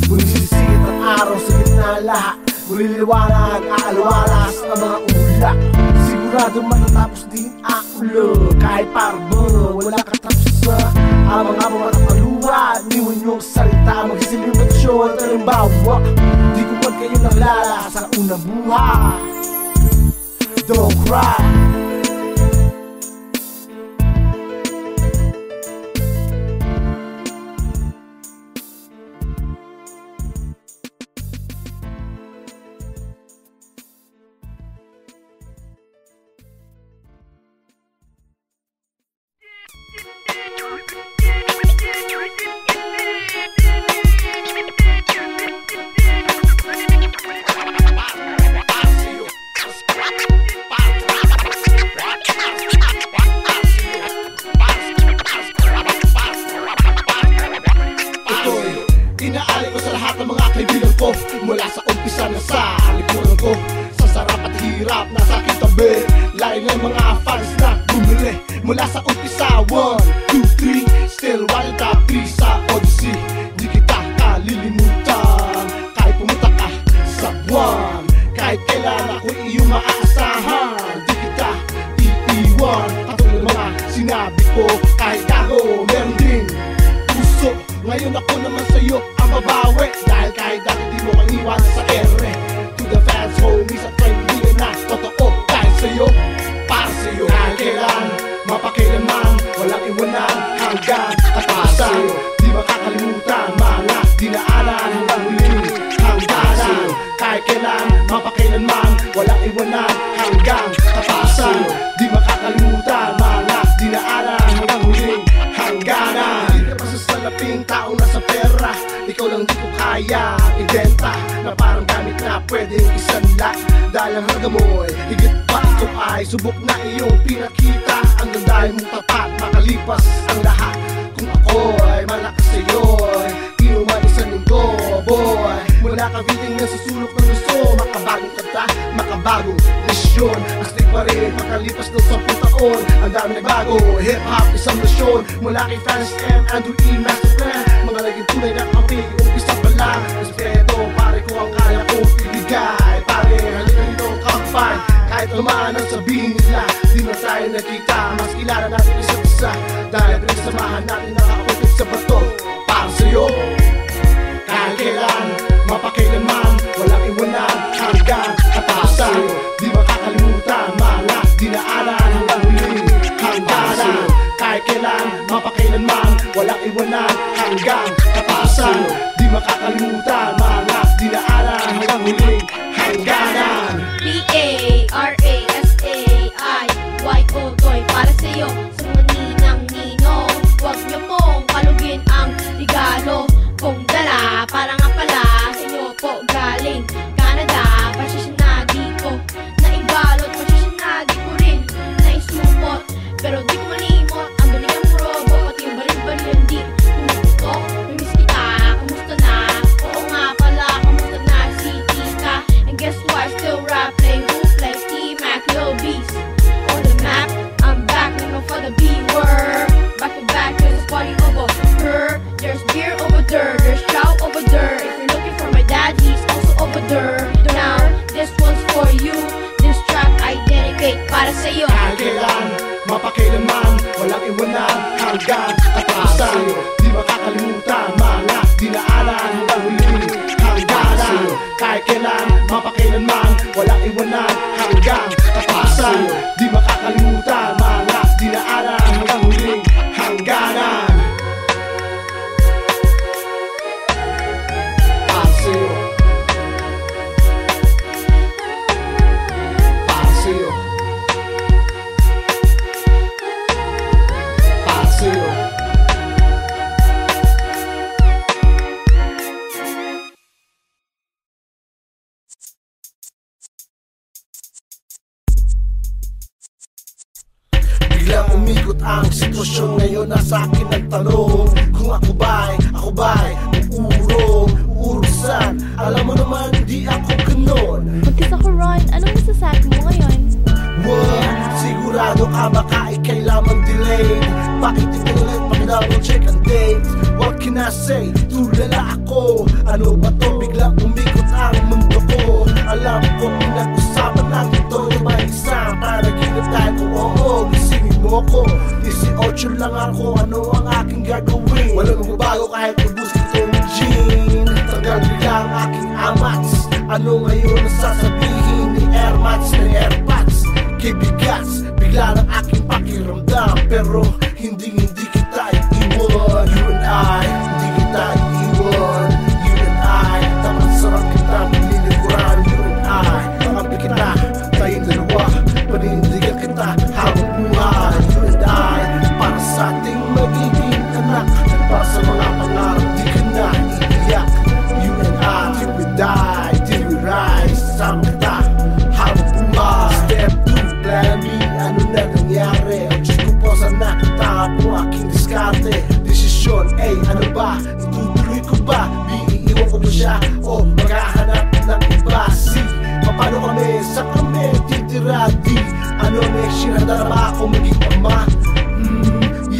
Muling sisigit ang araw sa gitna lahat, muliliwanag, aalawalas ang mga ulak. Sigurado matatapos din ang ulo, kahit parang wala katapusan. Ang mga nakaluhan, niwan yung salita, mag-isip yung batasyon, talimbawa. Di ko man kayo nakilala sa unang buhay. Don't cry. Mula sa umpisa na sa likuran ko, sa sarap at hirap na sa aking tabi. Layo ng mga fans na bumili. Mula sa umpisa, 1, 2, 3, still wild top 3 sa Odyssey. Di kita kalilimutan, kahit pumunta ka sa buwan, kahit kailan ako iyong maaasahan. Di kita iiwan, katulad ng mga sinabi ko, kahit ako meron din puso. Ngayon ako naman sa'yo ang babawi, dahil kahit dati di mo kaniwan sa ere. To the fans, homies at kaibigan na totoo, dahil sa'yo, para sa'yo. Kahit kailan, mapakailanman, walang iwanan hanggang katapusan. Di makakalimutan, mga dinaanan hanggang huling hangganan. Kahit kailan, mapakailanman, walang iwanan hanggang katapusan. Di makakalimutan, mga dinaanan hanggang huling hangganan. ikaw lang di ko kaya ibenta na parang gamit na pwedeng isanla. Dahil ang halaga mo'y higit pa, ito ay subok na iyong pinakita. Ang dahil mong tapat, makalipas ang lahat. Kung ako ay malakas sa'yo'y inuman isang linggo, boy. Mula kabiting na sa sulok ng gusto, makabagong kanta, makabagong misyon. Astig pa rin, makalipas ng 10 taon, ang dami nagbago, hip-hop isang misyon. Mula kay Francis M, Andrew E, Masterplan, mga naging tunay na kampi, umpisa pa lang. Respeto, pare ko ang kaya kong ibigay. Pare, halika dito, come find. Kahit naman ang sabihin nila, di na tayo nakita. Mas kilala natin isa't isa, dahil pinagsamahan natin nakakapit sa bato. Para sa'yo, kahit kailan, mapakailanman, walang iwanan hanggang katapusan. Di makakalimutan, mga dinaanan hanggang huling hangganan. Kahit kailan, mapakailanman, walang iwanan hanggang katapusan. Di makakalimutan, mga dinaanan hanggang huling hangganan. P-A-R-A-S-A-I-Y-O Toy para sa'yo, sa mga ninang-ninong. Huwag niyo pong kalugin ang regalo kong dala. Para nga pala sa inyo po galing Canada. Pasyasinadi ko na ibalot, pasyasinadi ko rin na isumot. Pero di ko malimot ang balingang robo, pati yung balin-balin di tumutok. Namiss kita, kamusta na? Oo nga pala, kamusta na si Tita? And guess what? Still rap, play hoops like T-Mac, Lil Beast. On the map, I'm back, no for the B-word. Back to back, there's a party over her. There's beer over there, there's chow over there. If you're looking for my dad, he's also over there. Now, this one's for you. This track I dedicate para sa'yo. Kahit kailan, mapakailanman, walang iwanan hanggang katapusan. Di makakalimutan, mga dinaanan hanggang huling hangganan. Kahit kailan, mapakailanman, walang iwanan hanggang katapusan. Di makakalimutan, mga dinaanan hanggang huling hangganan. Biglang umikot ang sitwasyon ngayon, nasa akin ang tanong. Kung ako ba'y uurusan? Alam mo naman hindi ako ganon. Buntis ako, Ron. Anong masasabi mo ngayon? What? Sigurado ka makaikay lamang delayed. Bakit itinulit pag-double check ang date? What can I say? Tulala ako. Ano ba to? Biglang umikot ang mundo ko. Alam ko pinag-usapan lang ito. Yung may isang panaginip dahil kung oo, gisingin mo ko. 18 lang ako, ano ang aking gagawin? Walang magbabago kahit ubus itong gin. Tanggal biglang aking amats. Ano ngayon ang sasabihin ni Airmats na Airpods? Kibigats, bigla ng aking pakiramdam. Pero hindi kita iiwan. You and I, hindi kita iiwan. You and I, dapat sarap kita pinilikuran. You and I, makampi kita, tayong dalawa. Panindigan kita habang buhay. You and I, para sa ating magiging anak. Para sa mga pangarap di ka na iiyak. You and I, till we die, till we rise. Sama kita habang buhay. Step 2, plan B, ano na nangyari? Ang Diyos ko po sana tapo aking diskarte. Desisyon A, ano ba? Itutuloy ko ba? B, iiwan ko ba siya? O maghahanap ng iba? C, paano kami? Sa kami titira? D, ano next year? Handa na ba ako maging ama?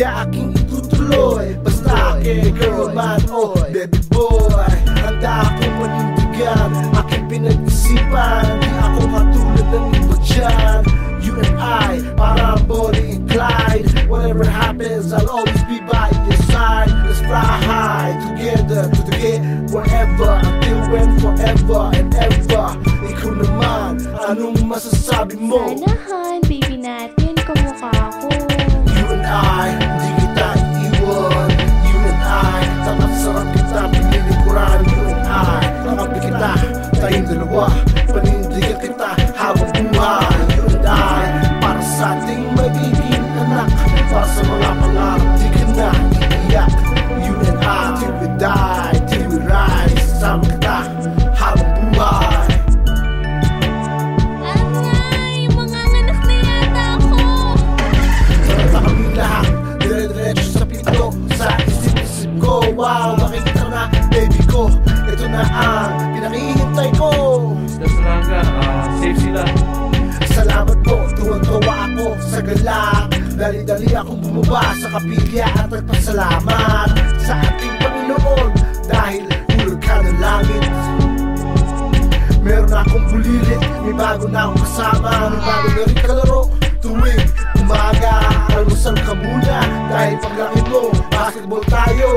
Aking itutuloy. Basta kay girl man o baby boy, handa akong manindigan. Aking pinag-isipan, di ako katulad ng iba dyan. You and I, parang Bonnie and Clyde. Whatever happens, I'll always be by your side. Let's fly high together to the gate wherever, until when, forever and ever. Ikaw naman, anong masasabi mo? Sanahan, baby natin, kamukha ko. You and I, hindi kita iiwan. You and I, tapat sarap kita pinilikuran. You and I, kakampi kita, tayong dalawa. Panindigan kita habang buhay. You and I, para sa ating magiging anak. Para sa mga pangarap di ka na iiyak. You and I, till we die, till we Dali-dali akong bumaba sa kapilya at nagpasalamat sa ating Panginoon dahil hulog ka ng langit. Meron akong bulilit, may bago na akong kasama, may bago na rin kalaro tuwing umaga. Almusal ka muna dahil paglaki mo, basketball tayo.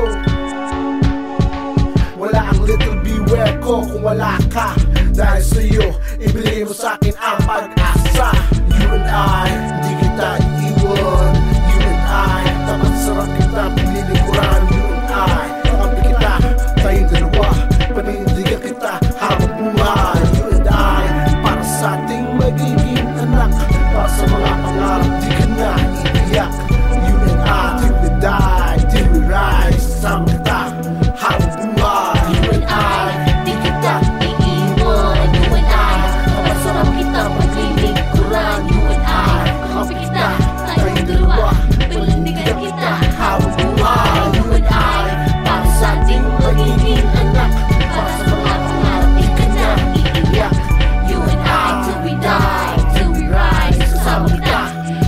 Wala ang little beware ko kung wala ka, dahil sa'yo, ibigay mo sa'kin ang pag-asa. You and I, hindi kita iiwan. You and I, dapat sarap kita pinilikuran. You and I, kakampi kita, tayong dalawa, panindigan kita habang buhay. You and I, para sa ating magiging anak, para sa mga pangarap di ka na iiyak. You and I, till we die, till we rise, sama kita habang buhay. You and I, di kita iiwan. You and I, dapat sarap kita pinilikuran. You and I, kakampi kita, tayong dalawa, panindigan kita habang buhay. You and I, para sa ating magiging anak, para sa mga pangarap di ka na iiyak. You and I, till we die, till we rise, kasama kita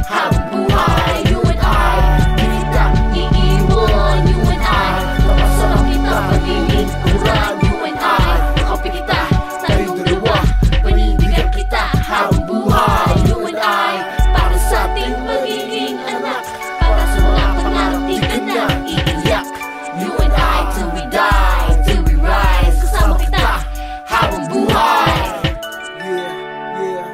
habang buhay. You and I, di kita iiwan. You and I, dapat sarap kita pinilikuran. You and I, kakampi kita, tayong dalawa, panindigan kita habang buhay. You and I, para sa ating magiging anak, para sa mga pangarap di ka na iiyak. You and I, till we die, till we rise, kasama kita habang buhay. Yeah, yeah.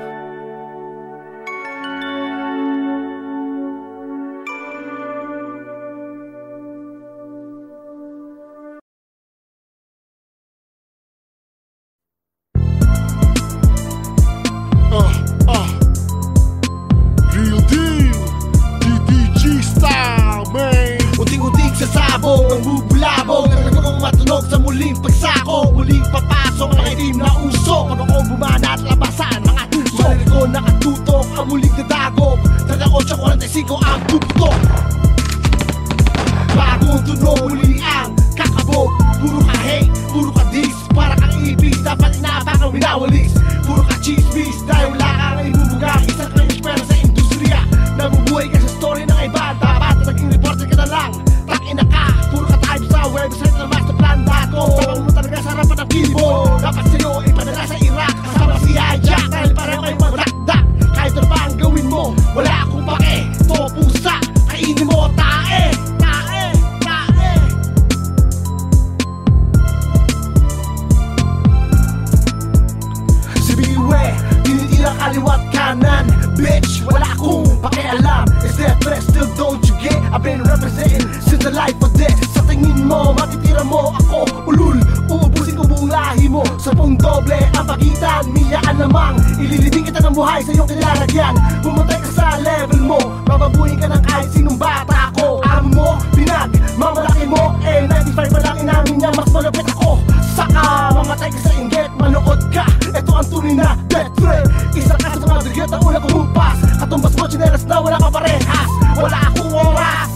Real deal, DDG style, man. Unting-unting sa sabong, ang bubulabog, ang nagmamang matunog sa muling pagsako. Muling papasok ang itim na usok, pag ako bumana at labasan mga tuso. Marinig ko nakatutok ang muling dadagog, taga 8:45 ang puputok. Bagong tunog, muli ang kakabog. Puro ka hate, puro ka diss, para kang ibis, dapat inapakang minawalis. Puro ka chismis, dahil wala kang ibubugang, isang kang espera sa industriya. Nabubuhay ka sa story ng iba, dapat naging reporter ka na lang. Takina ka, puro ka type sa website ng masterplan.com. Tapang mo talaga sa harapan ng keyboard, dapat sa'yo ipadala sa Iraq, kasama si Hijack, dahil pareho kayo magdakdak. Kahit ano pa ang gawin mo, wala akong pake. To pusa, kainin mo tae, tae, tae. Si Biwe, tinitira kaliwat kanan. Bitch, wala akong pakialam. Is that threat still, don't you get? I've been representing since the life of death. Sa tingin mo, matitira mo ako ulul, uubusin ko buong lahi mo. 10 doble ang pagitan, miyaan lamang. Ililibing kita ng buhay sa iyong kinilalagyan. Pumatay ka sa level mo, bababuhin ka ng kahit sinong bata ako. Amo mo, binag, mamalaki mo, 95 pa lang inamin niya, mas malapit ako. Saka, mamatay ka sa inggit, manood ka. Ito ang tunay na death threat. Isa ka sa mga dugyot ang una kumupas. Katumbas mo, chinelas na wala ka parehas. Wala akong oras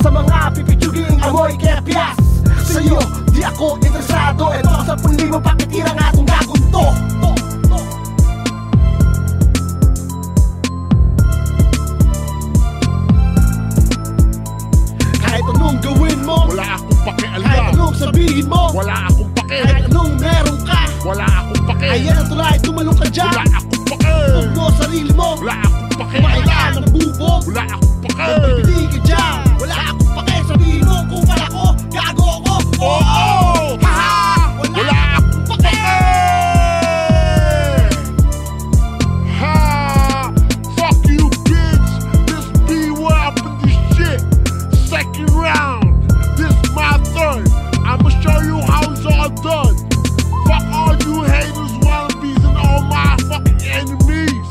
sa mga pipitsuging amoy kepyas. Sa'yo, di ako interesado. Ito ang 10,000 pakitira ng atong gagong to. Kahit anong gawin mo, Wala akong pakialam. kahit anong sabihin mo, Wala akong pake. kahit anong meron ka, Wala akong pake. ayan ang tulay, tumalong ka dyan. Wala akong pake. Huwag mo sarili mo, Wala akong pake. kumain ka ng bubog. Wala akong pake. Magbibili ka dyan, wala akong pake. Sabihin mo kung pala ko, gago ako. Oo! Haha! Wala akong pake. Ha! Fuck you, bitch. This B-Way up in this shit. Second round. This my third. I'ma show you how it's all done. Fuck all you haters, wannabes, and all my fucking enemies.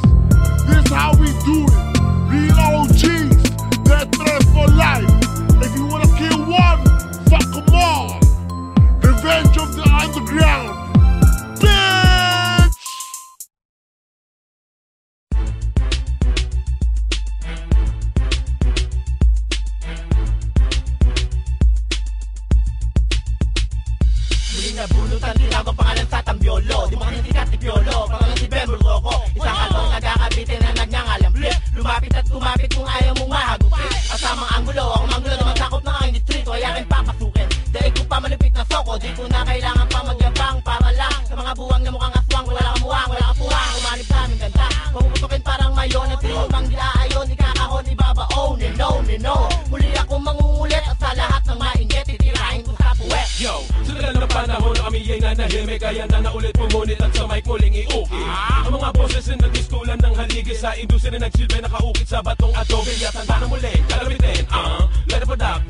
This how we do it. Real OGs. They're threat for life. If you wanna kill one, fuck them all. Revenge of the underground. Bitch! Muling nabulutan, tinawag pangalan sa Tambiolo. Di mo kanitikat ni Piolo, pangalan si Ben Bulgoco. Isang kalbong nagkakabitin na nagngangalang Flip. Lumapit at kumapit kung ayaw mong mahagupit. Kasamang anggulo, ako manggulo naman sakop ng aking distrito. Kaya aking papasukin, dahil ko pa malupit na soko. Di ko na kailangan pa magyabang para lang sa mga buwang na mukhang aswang. Wala kang muwang, wala kang puwang, umanib sa aming ganda. Papuputukin parang mayon, at pinumang dilaayon. Ikakahon, ibabaon, no. Muli ako mangungulit at sa lahat ng mainit, titirahin ko sa puwet. Yo, sa tagal ng panahon na kami ay nanahimik, kaya na naulit pumunit at sa mic muling iuki. Ang mga boses na nagdistulan ng haligi sa industriya na nagsilbi nakaukit sa batong adobe. At handa na muli, kalamitin, let it padak,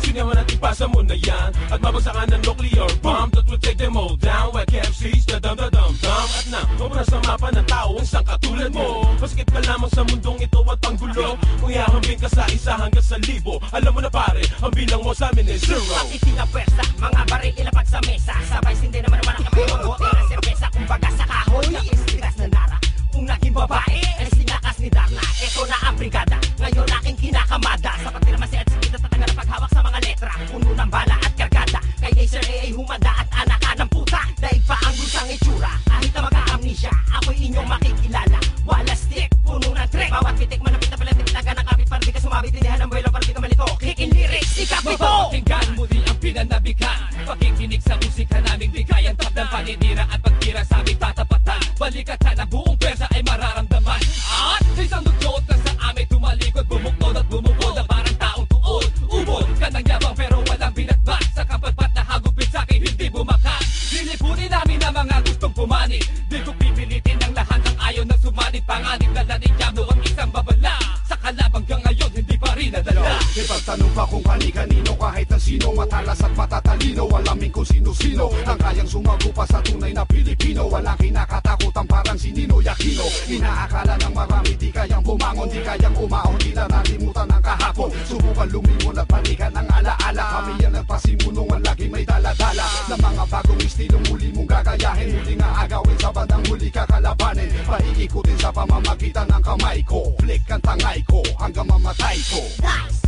sinyaman at ipasa mo na yan. At mabagsakan ng nuclear bomb that will take them all down. Like KFC's, dadam. At na, mabura sa mapa ng tao, isang katulad mo. Masikip ka lamang sa mundong ito at panggulo. Kung ihahambing ka sa 1 hanggang 1,000, alam mo na pare, ang bilang mo sa amin is 0. At itinapwersa, mga baril ilapag sa mesa. Sabay sindi naman ang kamay mo, bote na serbesa. Kumbaga sa kahoy, ang istigas na nara. Kung naging babae, ay sinakas ni Darna. Ito na ang brigada, ngayon aking kinakamada. Sa pagtirmasi at sikita sa tagal na paghawak sa mga letra. Puno ng bala at kargada, kay Laser ay humanda at anak ka ng puta. Daig pa ang gusang itsura, kahit na magka-amnesia, ako'y inyong makikilala. Wala stick, puno ng trick. Bawat pitik, manapit na palantik, taga ng kapit. Para di ka sumabit, tinihan ng buwelo, para di ka malito. Kick in lyrics, ikapito! Mapapakinggan muli ang pinanabikhan. Pakikinig sa musika naming di kayang tablang. Paninira at pagtira sa aming tatapatan. Balikatan ang buong pwersa ay mararamdaman. At isang dugyot na sa amin tumalikod, bumuklod at bumukod na parang taong tuod. Ubod ka ng yabang pero walang binatbat. Sa kapatpat na hagupit sa'kin hindi bumakas. Lilipunin namin ang mga gustong pumanit. Di ko pipilitin ang lahat ng ayaw na sumanit. Panganib na lanigyano ang isang babala. Sa kalabang hanggang ngayon hindi pa rin nadala. Ipagtanong pa kung kani-kanino, kahit na sino, matalas at matatalino. Alamin kung sino-sino ang kayang sumago pa sa tunay na Pilipino. Walang kinakatakutan parang si Ninoy Aquino. Inaakala ng marami di kayang bumangon, di kayang umahon, di na nalimutan ang kahapon. Subukan lumingon at balikan ang alaala. Kami yan nagpasimunong ang lagi may daladala ng mga bagong estilong muli mong gagayahin. Muli nga agawin sa bandang huli kakalabanin. Paiikutin sa pamamagitan ng kamay ko. Flick ang tangay ko hanggang mamatay ko. Nice!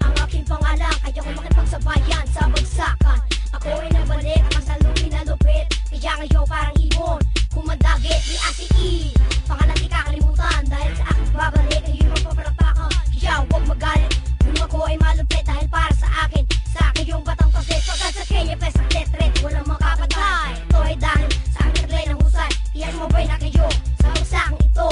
Ang aking pangalan, kaya ko makipagsabayan sa bagsakan. Ako ay nabalik, ang salungin na lupit. Kaya ngayon parang ibon, kumadagit ni Ate E. Pangalan di kakalimutan, dahil sa aking babalik, kayo'y magpaparapakan. Kaya huwag magalit, kung ako ay malupit. Dahil para sa akin yung batang pasit. Pagkat sa Kenya, pesa tetret, walang makapatay. Ito ay dahil sa aking naglay ng husay. Kaya sumabay na kayo sa bagsakang ito,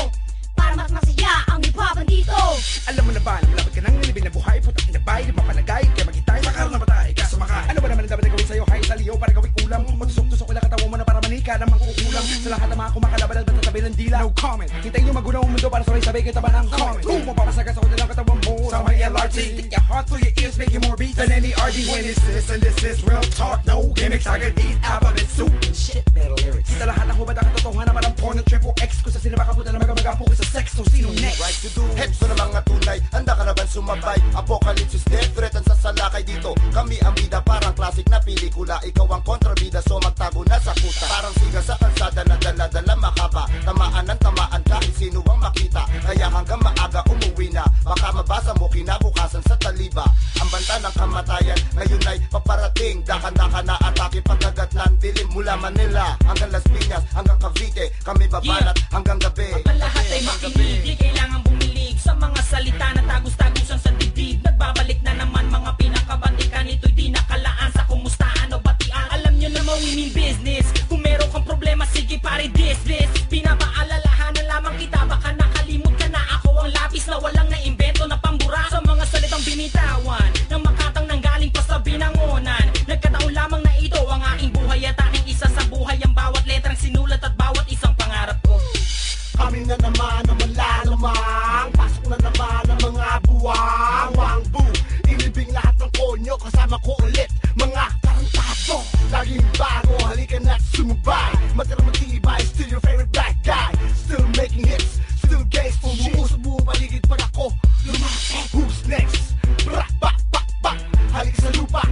para mas masaya ang hipapan dito. Alam mo na ba, malapit ka nang nilibing na buhay. Putak na bay, di mapalagay. Kaya magitay, makaroon na patay ka sumakay. Ano ba naman ang dapat na gawin sa'yo? Hay sa liyo para gawing ulam. Matusok-tusok ilang katawa mo na para manika namang kukulang. Sa lahat ng mga kumakalaban at matatabi ng dila. No comment. Hintayin nyo magunaw ang mundo para sabay-sabay kita ba ng comment. Kung mapapasagas ako nilang katawan mo sa may LRT. Take your heart through your ears, make you more beats than any RD. When it's this and this is real talk. No gimmicks, I can eat alphabet soup and shit metal lyrics. Kita lahat ng hubad ang katotohanan parang porn at triple X. Kung sa sila makapunta na magapo ko sa sex. So sino next? Right to do, headso ng mga tunay. Handa ka na ba sumabay? Apocalypse is death, threat ang sasalakay dito. Kami ang bida, parang classic na pelikula. Ikaw ang kontrabida, so magtago na sa kuta. Parang siga sa kalsada na dala-dala makaba. Tamaan ng tamaan kahit sino ang makita. Kaya hanggang maaga umuwi na. Baka mabasa mo kinabukasan sa taliba. Ang banta ng kamatayan ngayon ay paparating. Daka-daka na atake pagkagat ng dilim. Mula Manila hanggang Las Piñas, hanggang Cavite. Kami babanat hanggang gabi. Ang lahat ay makinig, di kailangan bumilig sa mga salita na tagus-tagusan sa dibdib. Nagbabalik na naman mga pinakabantikan. Ito'y di nakalaan sa kumustahan o batian. Alam nyo na we mean business. Kung meron kang problema, sige pare this. Pinapaalalahanan lamang kita, baka nakalimut ka na. Ako ang lapis na walang naimbento na pambura. Sa mga salitang binitawan ng makatang nanggaling pa sa binangonan. Nagkataon lamang na ito ang aking buhay at aking isa sa buhay. Ang bawat letrang sinulat at bawat isang pangarap ko. Kami na naman ang malalamang. Pasok na naman ang mga buwang. Wangbu, inibing lahat ng konyo. Kasama ko ulit mga tarantado. Laging bago, halika na't sumubay. Matira matibay, still your favorite black guy. Still making hits, still gangsta shit. Umuusap buong paligid pag ako lumapit. Who's next? Brak, bak, bak, bak. Halika sa lupa.